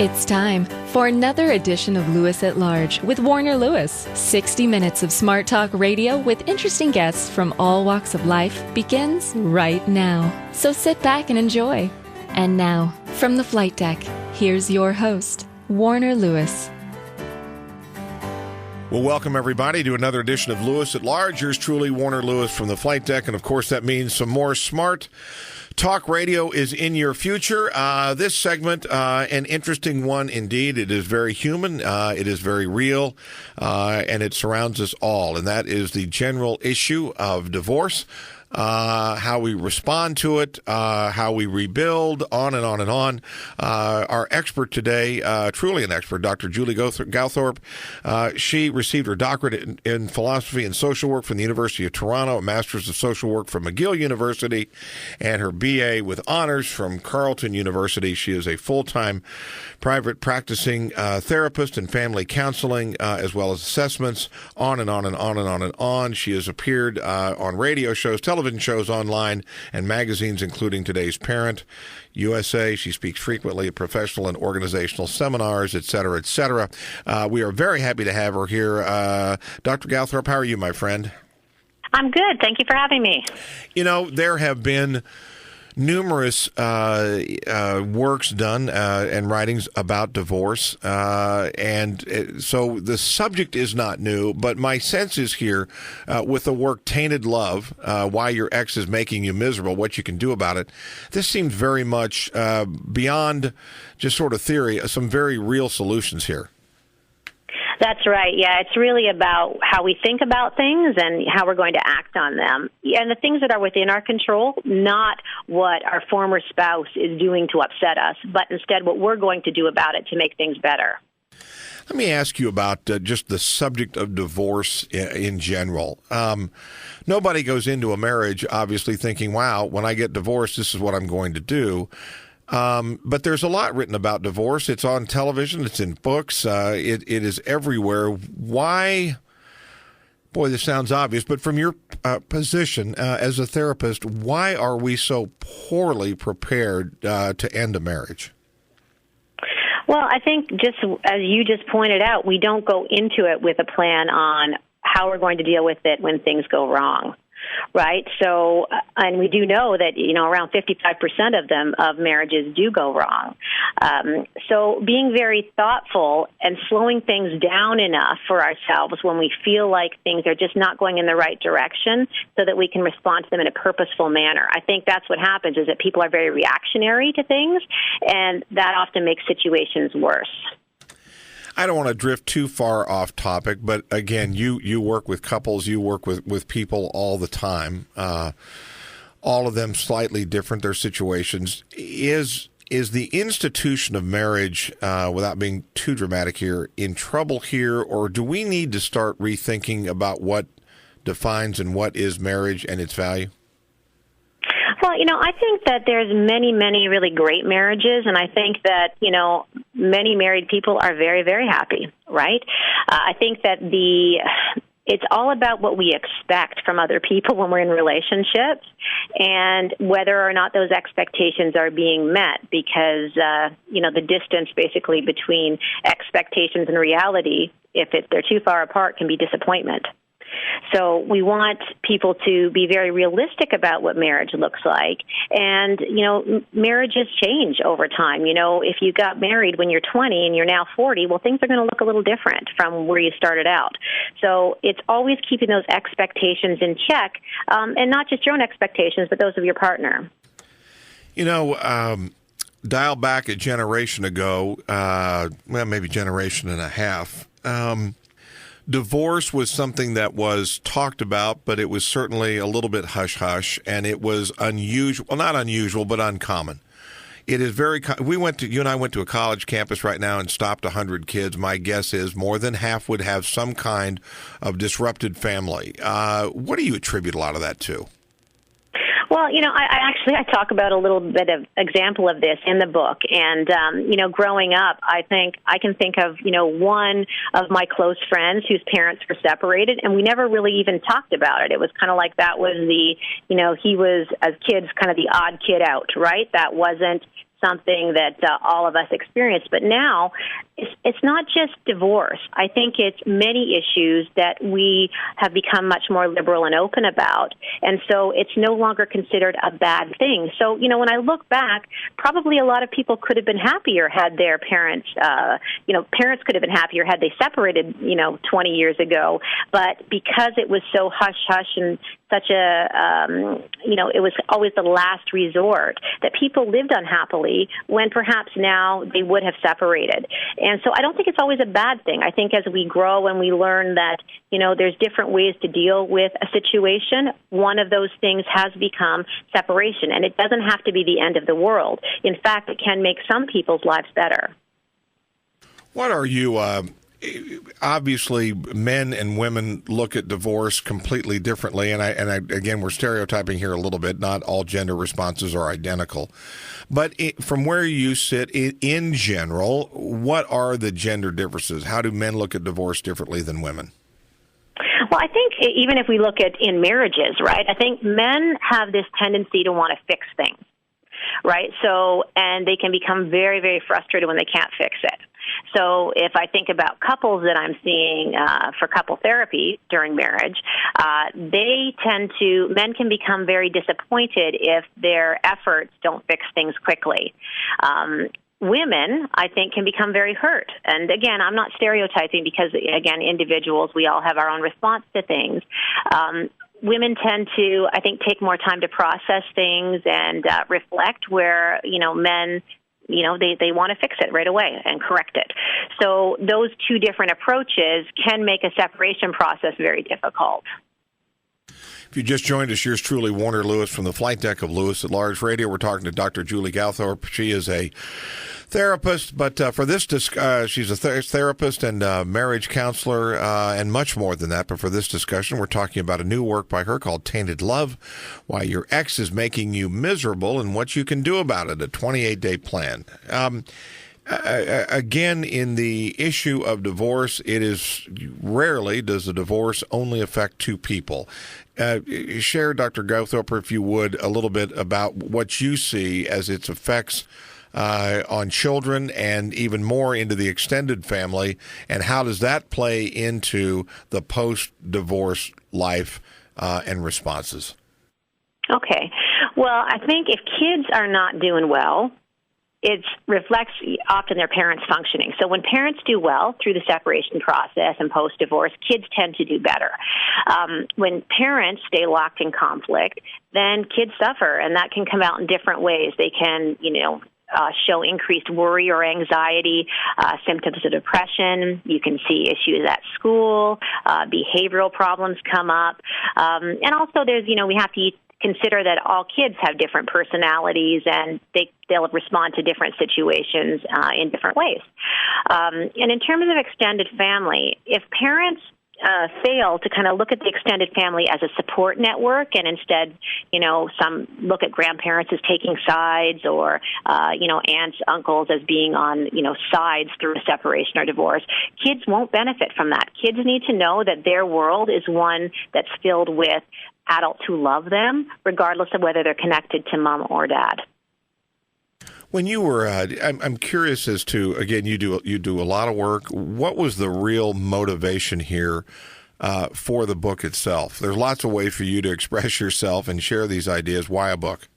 It's time for another edition of Lewis at Large with Warner Lewis. 60 minutes of smart talk radio with interesting guests from all walks of life begins right now. So sit back and enjoy. And now, from the flight deck, here's your host, Warner Lewis. Well, welcome everybody to another edition of Lewis at Large. Yours truly, Warner Lewis from the flight deck. And of course, that means some more smart talk radio is in your future. This segment, an interesting one indeed. It is very human. It is very real. And it surrounds us all. And that is the general issue of divorce. How we respond to it, how we rebuild, on and on and on. Our expert today, truly an expert, Dr. Julie Gowthorpe. She received her doctorate in philosophy and social work from the University of Toronto, a master's of social work from McGill University, and her BA with honors from Carleton University. She is a full-time private practicing therapist in family counseling, as well as assessments, on and on and on and on and on. She has appeared on radio shows, television shows, online, and magazines, including Today's Parent, USA. She speaks frequently at professional and organizational seminars, et cetera, et cetera. We are very happy to have her here. Dr. Gowthorpe, how are you, my friend? I'm good. Thank you for having me. You know, there have been numerous works done and writings about divorce, and so the subject is not new, but my sense is here with the work Tainted Love, Why Your Ex is Making You Miserable, What You Can Do About It. This seems very much beyond just sort of theory, some very real solutions here. That's right. Yeah, it's really about how we think about things and how we're going to act on them. And the things that are within our control, not what our former spouse is doing to upset us, but instead what we're going to do about it to make things better. Let me ask you about just the subject of divorce in general. Nobody goes into a marriage obviously thinking, wow, when I get divorced, this is what I'm going to do. But there's a lot written about divorce. It's on television. It's in books. It is everywhere. Why? Boy, this sounds obvious, but from your position as a therapist, why are we so poorly prepared to end a marriage? Well, I think just as you just pointed out, we don't go into it with a plan on how we're going to deal with it when things go wrong. Right. So, and we do know that, around 55% of marriages do go wrong. So being very thoughtful and slowing things down enough for ourselves when we feel like things are just not going in the right direction so that we can respond to them in a purposeful manner. I think that's what happens is that people are very reactionary to things, and that often makes situations worse. I don't want to drift too far off topic, but again, you work with couples, you work with people all the time, all of them slightly different, their situations. Is the institution of marriage, without being too dramatic here, in trouble here, or do we need to start rethinking about what defines and what is marriage and its value? Well, I think that there's many, many really great marriages, and I think that, many married people are very, very happy, right? I think that it's all about what we expect from other people when we're in relationships and whether or not those expectations are being met because, the distance basically between expectations and reality, if they're too far apart, can be disappointment. So we want people to be very realistic about what marriage looks like. And, marriages change over time. If you got married when you're 20 and you're now 40, well, things are going to look a little different from where you started out. So it's always keeping those expectations in check, and not just your own expectations, but those of your partner. Dial back a generation ago, maybe generation and a half, divorce was something that was talked about, but it was certainly a little bit hush-hush, and it was unusual. Well, not unusual, but uncommon. It is very. You and I went to a college campus right now and stopped 100 kids. My guess is more than half would have some kind of disrupted family. What do you attribute a lot of that to? Well, I talk about a little bit of example of this in the book. And, growing up, I can think of, one of my close friends whose parents were separated, and we never really even talked about it. It was kind of like that was he was, as kids, kind of the odd kid out, right? That wasn't something that all of us experience. But now it's not just divorce. I think it's many issues that we have become much more liberal and open about. And so it's no longer considered a bad thing. So, when I look back, probably a lot of people could have been happier had their parents, parents could have been happier had they separated, 20 years ago. But because it was so hush-hush and such it was always the last resort, that people lived unhappily when perhaps now they would have separated. And so I don't think it's always a bad thing. I think as we grow and we learn that, there's different ways to deal with a situation, one of those things has become separation. And it doesn't have to be the end of the world. In fact, it can make some people's lives better. What are you... Obviously, men and women look at divorce completely differently, and again, we're stereotyping here a little bit. Not all gender responses are identical, but from where you sit, in general, what are the gender differences? How do men look at divorce differently than women? Well, I think even if we look at in marriages, right, I think men have this tendency to want to fix things, right? So, and they can become very, very frustrated when they can't fix it. So if I think about couples that I'm seeing for couple therapy during marriage, men can become very disappointed if their efforts don't fix things quickly. Women, I think, can become very hurt. And again, I'm not stereotyping because, again, individuals, we all have our own response to things. Women tend to, I think, take more time to process things and reflect, where, men, they want to fix it right away and correct it. So those two different approaches can make a separation process very difficult. If you just joined us, yours truly, Warner Lewis, from the flight deck of Lewis at Large Radio. We're talking to Dr. Julie Gowthorpe. She is a therapist, but for this, she's a therapist and marriage counselor and much more than that. But for this discussion, we're talking about a new work by her called Tainted Love, Why Your Ex is Making You Miserable and What You Can Do About It, a 28-day plan. Again, in the issue of divorce, it is rarely does the divorce only affect two people. Share, Dr. Gowthorpe, if you would, a little bit about what you see as its effects on children and even more into the extended family, and how does that play into the post-divorce life and responses? Okay. Well, I think if kids are not doing well, it reflects often their parents' functioning. So when parents do well through the separation process and post-divorce, kids tend to do better. When parents stay locked in conflict, then kids suffer, and that can come out in different ways. They can, show increased worry or anxiety, symptoms of depression. You can see issues at school, behavioral problems come up. And also there's, we have to consider that all kids have different personalities, and they'll respond to different situations in different ways. And in terms of extended family, if parents fail to kind of look at the extended family as a support network, and instead, some look at grandparents as taking sides, or, aunts, uncles as being on, sides through a separation or divorce, kids won't benefit from that. Kids need to know that their world is one that's filled with adults who love them, regardless of whether they're connected to mom or dad. When you were, I'm curious as to, again, you do a lot of work. What was the real motivation here for the book itself? There's lots of ways for you to express yourself and share these ideas. Why a book?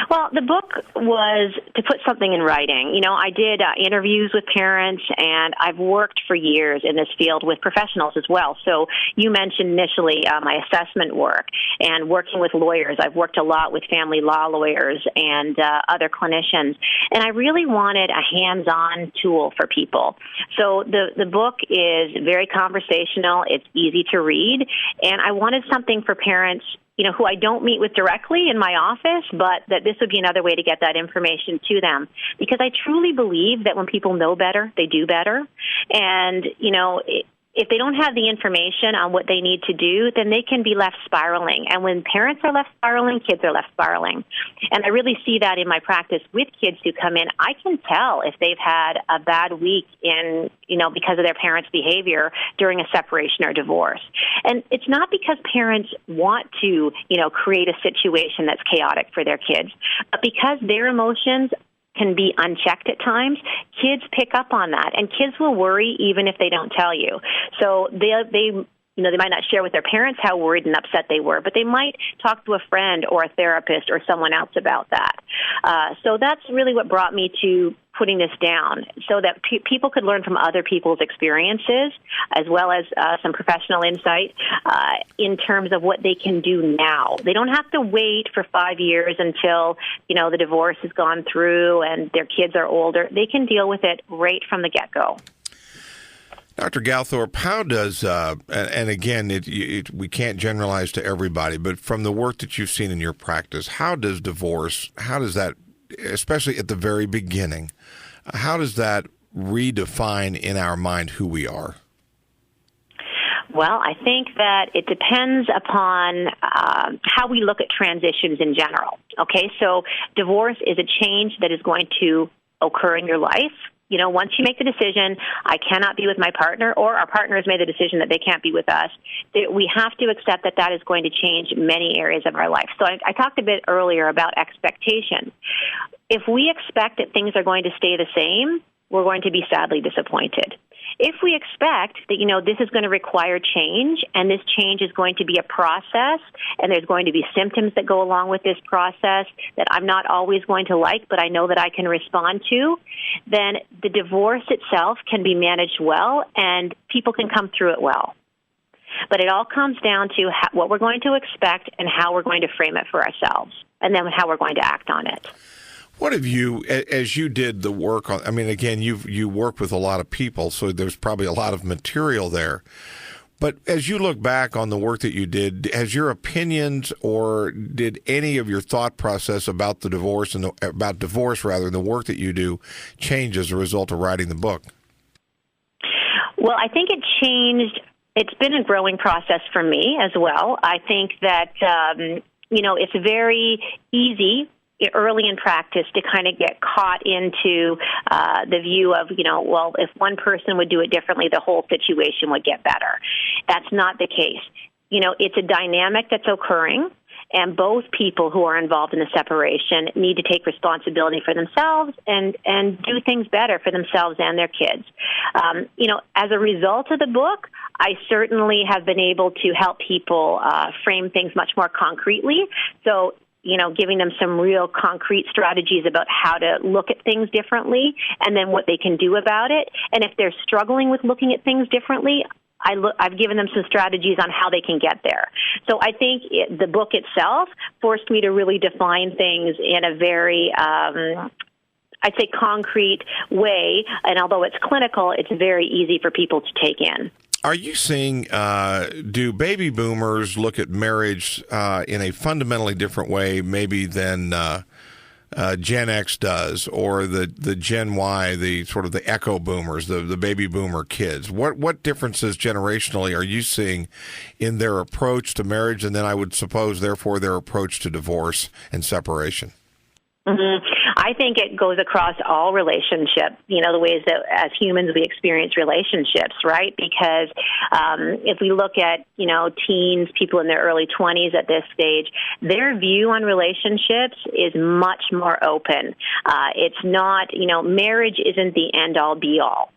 Well, the book was to put something in writing. I did interviews with parents, and I've worked for years in this field with professionals as well. So you mentioned initially my assessment work and working with lawyers. I've worked a lot with family law lawyers and other clinicians, and I really wanted a hands-on tool for people. So the book is very conversational. It's easy to read, and I wanted something for parents who I don't meet with directly in my office, but that this would be another way to get that information to them. Because I truly believe that when people know better, they do better. And, if they don't have the information on what they need to do, then they can be left spiraling. And when parents are left spiraling, kids are left spiraling. And I really see that in my practice with kids who come in. I can tell if they've had a bad week because of their parents' behavior during a separation or divorce. And it's not because parents want to, create a situation that's chaotic for their kids, but because their emotions can be unchecked at times, kids pick up on that, and kids will worry even if they don't tell you. So they might not share with their parents how worried and upset they were, but they might talk to a friend or a therapist or someone else about that. So that's really what brought me to putting this down, so that people could learn from other people's experiences, as well as some professional insight in terms of what they can do now. They don't have to wait for 5 years until, the divorce has gone through and their kids are older. They can deal with it right from the get-go. Dr. Gowthorpe, how does, and again, we can't generalize to everybody, but from the work that you've seen in your practice, how does that, especially at the very beginning, how does that redefine in our mind who we are? Well, I think that it depends upon how we look at transitions in general. Okay, so divorce is a change that is going to occur in your life. Once you make the decision, I cannot be with my partner, or our partner has made the decision that they can't be with us, we have to accept that that is going to change many areas of our life. So I talked a bit earlier about expectations. If we expect that things are going to stay the same, we're going to be sadly disappointed. If we expect that, this is going to require change, and this change is going to be a process, and there's going to be symptoms that go along with this process that I'm not always going to like, but I know that I can respond to, then the divorce itself can be managed well, and people can come through it well. But it all comes down to what we're going to expect and how we're going to frame it for ourselves, and then how we're going to act on it. What have you, as you did the work on, again, you work with a lot of people, so there's probably a lot of material there. But as you look back on the work that you did, has your opinions or did any of your thought process about the divorce and about divorce, rather, the work that you do, change as a result of writing the book? Well, I think it changed. It's been a growing process for me as well. I think that, it's very easy early in practice to kind of get caught into the view of, if one person would do it differently, the whole situation would get better. That's not the case. It's a dynamic that's occurring, and both people who are involved in the separation need to take responsibility for themselves and do things better for themselves and their kids. As a result of the book, I certainly have been able to help people frame things much more concretely. So, giving them some real concrete strategies about how to look at things differently and then what they can do about it. And if they're struggling with looking at things differently, I've given them some strategies on how they can get there. So I think the book itself forced me to really define things in a very, I'd say, concrete way. And although it's clinical, it's very easy for people to take in. Are you seeing, do baby boomers look at marriage in a fundamentally different way maybe than Gen X does, or the Gen Y, the sort of the echo boomers, the baby boomer kids? What differences generationally are you seeing in their approach to marriage, and then I would suppose, therefore, their approach to divorce and separation? Mm-hmm. I think it goes across all relationships, the ways that as humans we experience relationships, right? Because if we look at, teens, people in their early 20s at this stage, their view on relationships is much more open. It's not, marriage isn't the end-all, be-all.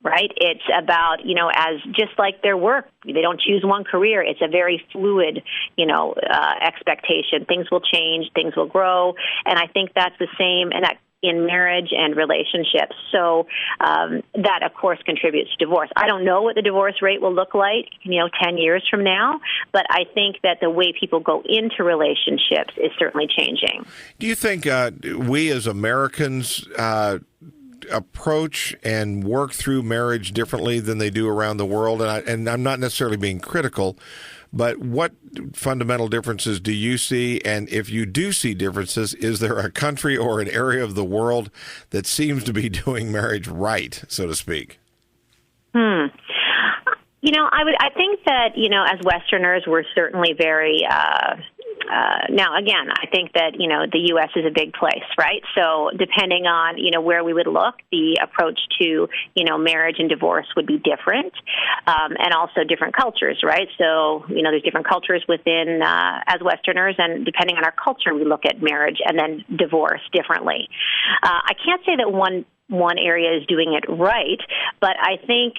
Right? It's about, as just like their work, they don't choose one career. It's a very fluid, expectation. Things will change, things will grow. And I think that's the same and that in marriage and relationships. So that, of course, contributes to divorce. I don't know what the divorce rate will look like, 10 years from now, but I think that the way people go into relationships is certainly changing. Do you think we as Americans approach and work through marriage differently than they do around the world? And I'm not necessarily being critical, but what fundamental differences do you see? And if you do see differences, is there a country or an area of the world that seems to be doing marriage right, so to speak? I think that, as Westerners, we're certainly very Now, again, I think that, the U.S. is a big place, right? So depending on, where we would look, the approach to, marriage and divorce would be different, and also different cultures, right? So, there's different cultures within, as Westerners, and depending on our culture, we look at marriage and then divorce differently. I can't say that one area is doing it right, but I think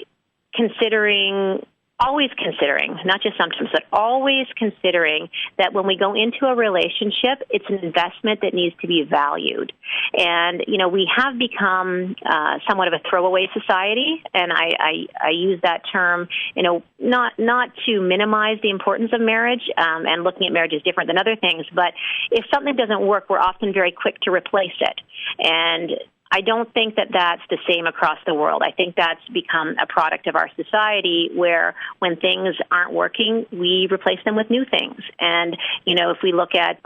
always considering, not just sometimes, but always considering that when we go into a relationship, it's an investment that needs to be valued. And, we have become somewhat of a throwaway society, and I use that term, not to minimize the importance of marriage, and looking at marriage is different than other things, but if something doesn't work, we're often very quick to replace it. And I don't think that that's the same across the world. I think that's become a product of our society where when things aren't working, we replace them with new things. And, if we look at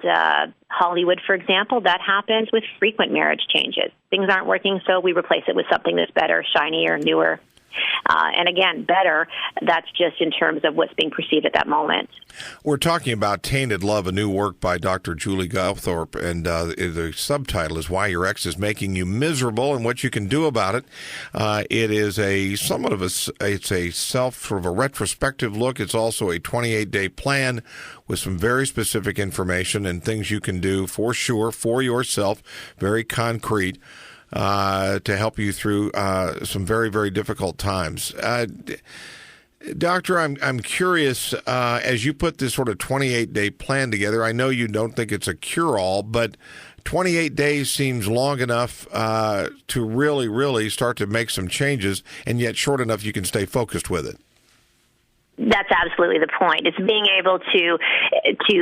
Hollywood, for example, that happens with frequent marriage changes. Things aren't working, so we replace it with something that's better, shinier, newer. And again, better, that's just in terms of what's being perceived at that moment. We're talking about Tainted Love, a new work by Dr. Julie Gowthorpe, and the subtitle is Why Your Ex is Making You Miserable and What You Can Do About It. It is it's a sort of a retrospective look. It's also a 28-day plan with some very specific information and things you can do for sure for yourself, very concrete, to help you through some very, very difficult times. Doctor, I'm curious, as you put this sort of 28-day plan together, I know you don't think it's a cure-all, but 28 days seems long enough to really, really start to make some changes, and yet short enough you can stay focused with it. That's absolutely the point. It's being able to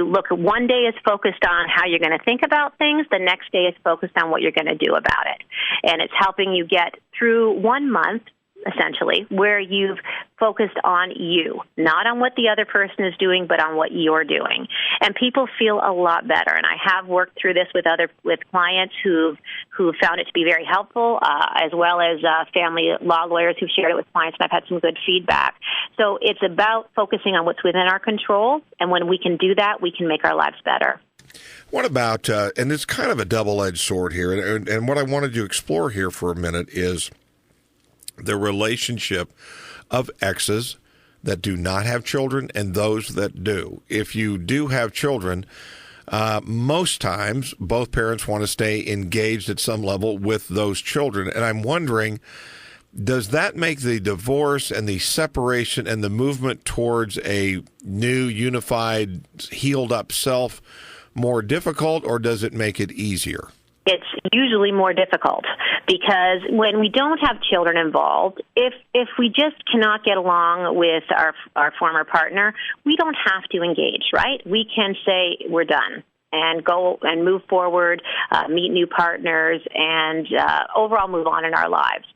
look, one day is focused on how you're going to think about things, the next day is focused on what you're going to do about it. And it's helping you get through 1 month, essentially, where you've focused on you, not on what the other person is doing, but on what you're doing. And people feel a lot better. And I have worked through this with clients who found it to be very helpful, as well as family law lawyers who've shared it with clients, and I've had some good feedback. So it's about focusing on what's within our control, and when we can do that, we can make our lives better. What about, and it's kind of a double-edged sword here, and what I wanted to explore here for a minute is the relationship of exes that do not have children and those that do. If you do have children, most times both parents want to stay engaged at some level with those children. And I'm wondering, does that make the divorce and the separation and the movement towards a new, unified, healed-up self more difficult, or does it make it easier? It's usually more difficult because when we don't have children involved, if we just cannot get along with our former partner, we don't have to engage, right? We can say we're done and go and move forward, meet new partners, and overall move on in our lives.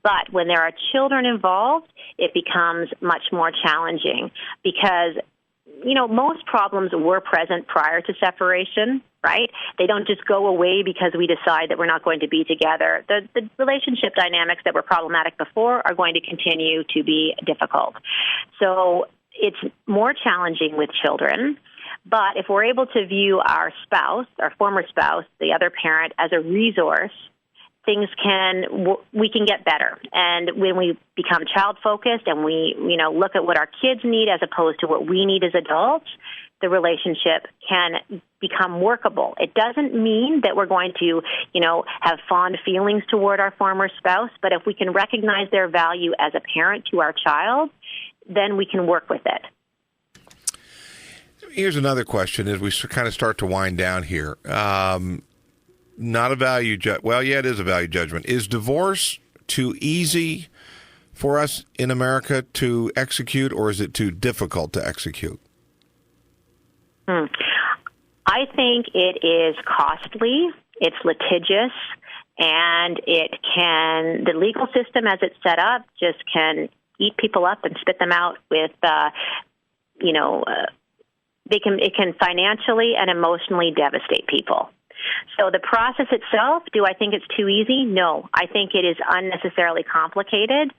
But when there are children involved, it becomes much more challenging because most problems were present prior to separation, right? They don't just go away because we decide that we're not going to be together. The relationship dynamics that were problematic before are going to continue to be difficult. So it's more challenging with children. But if we're able to view our spouse, our former spouse, the other parent, as a resource, we can get better. And when we become child-focused and we, look at what our kids need as opposed to what we need as adults, the relationship can become workable. It doesn't mean that we're going to, have fond feelings toward our former spouse, but if we can recognize their value as a parent to our child, then we can work with it. Here's another question as we kind of start to wind down here. Not a value well, yeah, it is a value judgment. Is divorce too easy for us in America to execute, or is it too difficult to execute? I think it is costly, it's litigious, and the legal system as it's set up just can eat people up and spit them out with, it can financially and emotionally devastate people. So the process itself, do I think it's too easy? No. I think it is unnecessarily complicated.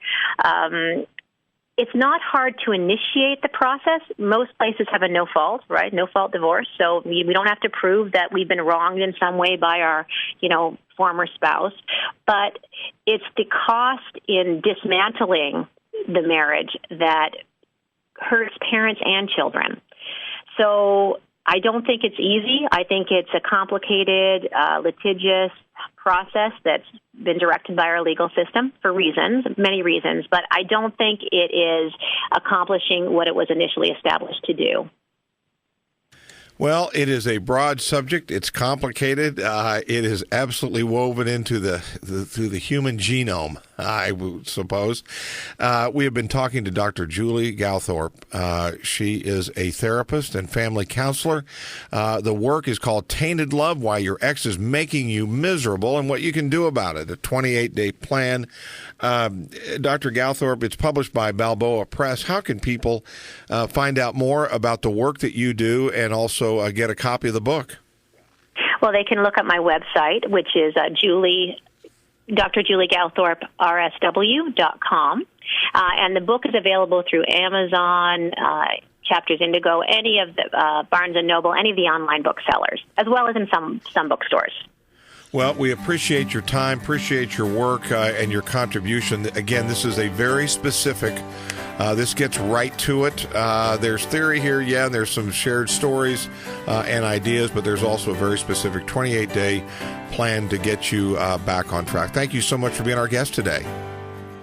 it's not hard to initiate the process. Most places have a no-fault, right? No-fault divorce. So we don't have to prove that we've been wronged in some way by our, former spouse. But it's the cost in dismantling the marriage that hurts parents and children. So I don't think it's easy. I think it's a complicated, litigious process that's been directed by our legal system for many reasons, but I don't think it is accomplishing what it was initially established to do. Well, it is a broad subject. It's complicated. It is absolutely woven into the human genome, I would suppose. We have been talking to Dr. Julie Gowthorpe. She is a therapist and family counselor. The work is called Tainted Love, Why Your Ex is Making You Miserable and What You Can Do About It, a 28-day plan. Dr. Gowthorpe, it's published by Balboa Press. How can people find out more about the work that you do and also get a copy of the book? Well, they can look at my website, which is Dr. Julie Gowthorpe, RSW.com. And the book is available through Amazon, Chapters Indigo, any of the Barnes & Noble, any of the online booksellers, as well as in some bookstores. Well, we appreciate your time, appreciate your work and your contribution. Again, this is a very specific, this gets right to it. There's theory here, and there's some shared stories and ideas, but there's also a very specific 28-day plan to get you back on track. Thank you so much for being our guest today.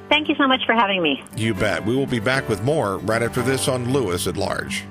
Thank you so much for having me. You bet. We will be back with more right after this on Lewis at Large.